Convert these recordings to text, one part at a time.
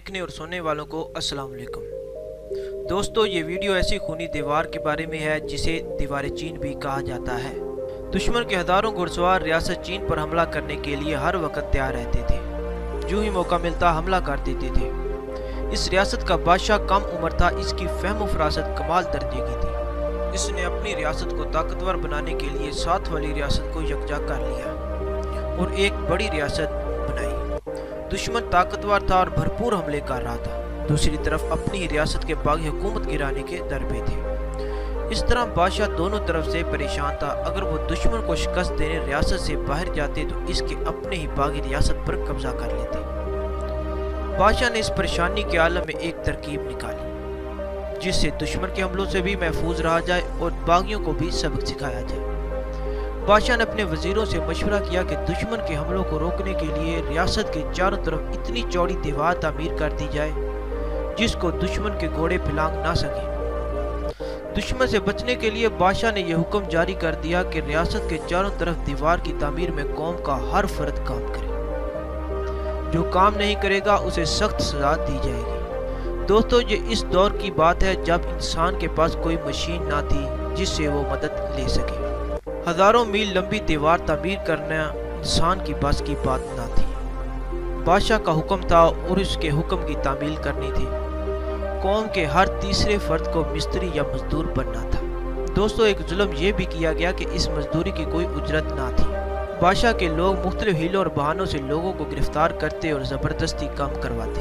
دیکھنے اور سننے والوں کو السلام علیکم دوستو، یہ ویڈیو ایسی خونی دیوار کے بارے میں ہے جسے دیوار چین بھی کہا جاتا ہے۔ دشمن کے ہزاروں گھڑ سوار ریاست چین پر حملہ کرنے کے لیے ہر وقت تیار رہتے تھے، جو ہی موقع ملتا حملہ کر دیتے تھے۔ اس ریاست کا بادشاہ کم عمر تھا، اس کی فہم و فراست کمال درجے کی تھی۔ اس نے اپنی ریاست کو طاقتور بنانے کے لیے ساتھ والی ریاست کو یکجا کر لیا اور ایک بڑی ریاست بنائی۔ دشمن طاقتور تھا اور بھرپور حملے کر رہا تھا، دوسری طرف اپنی ریاست کے باغی حکومت گرانے کے در پہ تھے۔ اس طرح بادشاہ دونوں طرف سے پریشان تھا۔ اگر وہ دشمن کو شکست دینے ریاست سے باہر جاتے تو اس کے اپنے ہی باغی ریاست پر قبضہ کر لیتے۔ بادشاہ نے اس پریشانی کے عالم میں ایک ترکیب نکالی جس سے دشمن کے حملوں سے بھی محفوظ رہا جائے اور باغیوں کو بھی سبق سکھایا جائے۔ بادشاہ نے اپنے وزیروں سے مشورہ کیا کہ دشمن کے حملوں کو روکنے کے لیے ریاست کے چاروں طرف اتنی چوڑی دیوار تعمیر کر دی جائے جس کو دشمن کے گھوڑے پھلانگ نہ سکیں۔ دشمن سے بچنے کے لیے بادشاہ نے یہ حکم جاری کر دیا کہ ریاست کے چاروں طرف دیوار کی تعمیر میں قوم کا ہر فرد کام کرے، جو کام نہیں کرے گا اسے سخت سزا دی جائے گی۔ دوستو، یہ اس دور کی بات ہے جب انسان کے پاس کوئی مشین نہ تھی جس سے وہ مدد لے سکے۔ ہزاروں میل لمبی دیوار تعمیر کرنا انسان کی بس کی بات نہ تھی۔ بادشاہ کا حکم تھا اور اس کے حکم کی تعمیل کرنی تھی۔ قوم کے ہر تیسرے فرد کو مستری یا مزدور بننا تھا۔ دوستو، ایک ظلم یہ بھی کیا گیا کہ اس مزدوری کی کوئی اجرت نہ تھی۔ بادشاہ کے لوگ مختلف ہیلوں اور بہانوں سے لوگوں کو گرفتار کرتے اور زبردستی کام کرواتے۔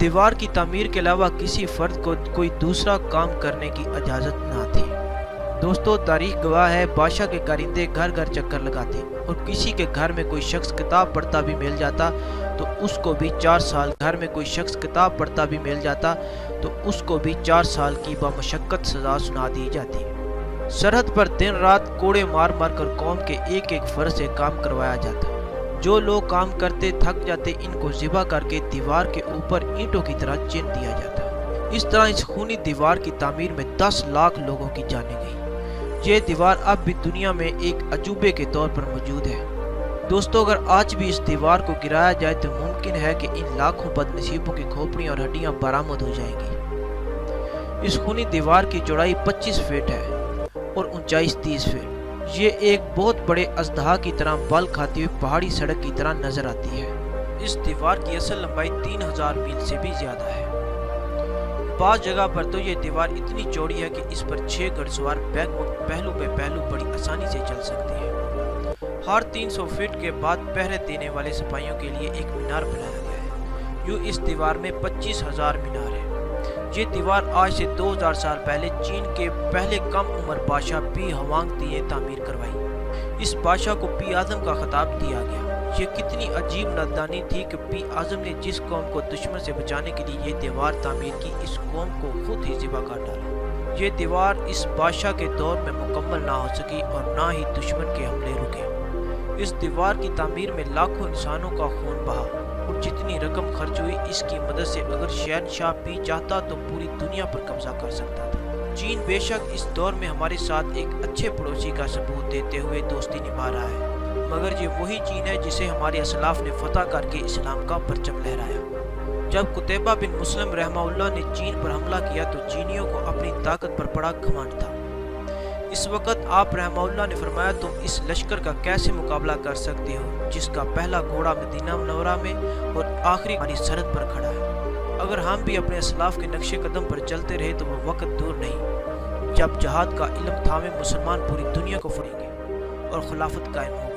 دیوار کی تعمیر کے علاوہ کسی فرد کو کوئی دوسرا کام کرنے کی اجازت نہ تھی۔ دوستو، تاریخ گواہ ہے، بادشاہ کے کارندے گھر گھر چکر لگاتے اور کسی کے گھر میں کوئی شخص کتاب پڑھتا بھی مل جاتا تو اس کو بھی 4 سال گھر میں کوئی شخص کتاب پڑھتا بھی مل جاتا تو اس کو بھی 4 سال کی بامشقت سزا سنا دی جاتی۔ سرحد پر دن رات کوڑے مار مار کر قوم کے ایک ایک فرد سے کام کروایا جاتا۔ جو لوگ کام کرتے تھک جاتے، ان کو ذبح کر کے دیوار کے اوپر اینٹوں کی طرح چن دیا جاتا۔ اس طرح اس خونی دیوار کی تعمیر میں 10 لاکھ لوگوں کی جانیں گئی۔ یہ دیوار اب بھی دنیا میں ایک عجوبے کے طور پر موجود ہے۔ دوستو، اگر آج بھی اس دیوار کو گرایا جائے تو ممکن ہے کہ ان لاکھوں بد نصیبوں کی کھوپڑیاں اور ہڈیاں برآمد ہو جائیں گی۔ اس خونی دیوار کی چوڑائی 25 فٹ ہے اور اونچائی 30 فٹ۔ یہ ایک بہت بڑے اژدہا کی طرح بال کھاتی ہوئی پہاڑی سڑک کی طرح نظر آتی ہے۔ اس دیوار کی اصل لمبائی 3000 میل سے بھی زیادہ ہے۔ بعض جگہ پر تو یہ دیوار اتنی چوڑی ہے کہ اس پر 6 گھڑ سوار بیک وقت پہلو پہ پہلو بڑی آسانی سے چل سکتے ہیں۔ ہر 300 فٹ کے بعد پہرے دینے والے سپاہیوں کے لیے ایک مینار بنایا گیا ہے۔ یوں اس دیوار میں 25,000 مینار ہیں۔ یہ دیوار آج سے 2000 سال پہلے چین کے پہلے کم عمر بادشاہ پی ہوانگ نے تعمیر کروائی۔ اس بادشاہ کو پی اعظم کا خطاب دیا گیا۔ یہ کتنی عجیب نادانی تھی کہ پی اعظم نے جس قوم کو دشمن سے بچانے کے لیے یہ دیوار تعمیر کی، اس قوم کو خود ہی ذبح کر ڈالا۔ یہ دیوار اس بادشاہ کے دور میں مکمل نہ ہو سکی اور نہ ہی دشمن کے حملے رکے۔ اس دیوار کی تعمیر میں لاکھوں انسانوں کا خون بہا اور جتنی رقم خرچ ہوئی، اس کی مدد سے اگر شہنشاہ پی چاہتا تو پوری دنیا پر قبضہ کر سکتا تھا۔ چین بے شک اس دور میں ہمارے ساتھ ایک اچھے پڑوسی کا ثبوت دیتے ہوئے دوستی نبھا رہا ہے، مگر یہ وہی چین ہے جسے ہمارے اسلاف نے فتح کر کے اسلام کا پرچم لہرایا۔ جب قتیبہ بن مسلم رحمہ اللہ نے چین پر حملہ کیا تو چینیوں کو اپنی طاقت پر بڑا گھمنڈ تھا۔ اس وقت آپ رحمہ اللہ نے فرمایا، تم اس لشکر کا کیسے مقابلہ کر سکتے ہو جس کا پہلا گھوڑا مدینہ منورہ میں اور آخری ہماری سرحد پر کھڑا ہے؟ اگر ہم بھی اپنے اسلاف کے نقش قدم پر چلتے رہے تو وہ وقت دور نہیں جب جہاد کا علم تھامے مسلمان پوری دنیا کو پھڑیں گے اور خلافت قائم ہوگی۔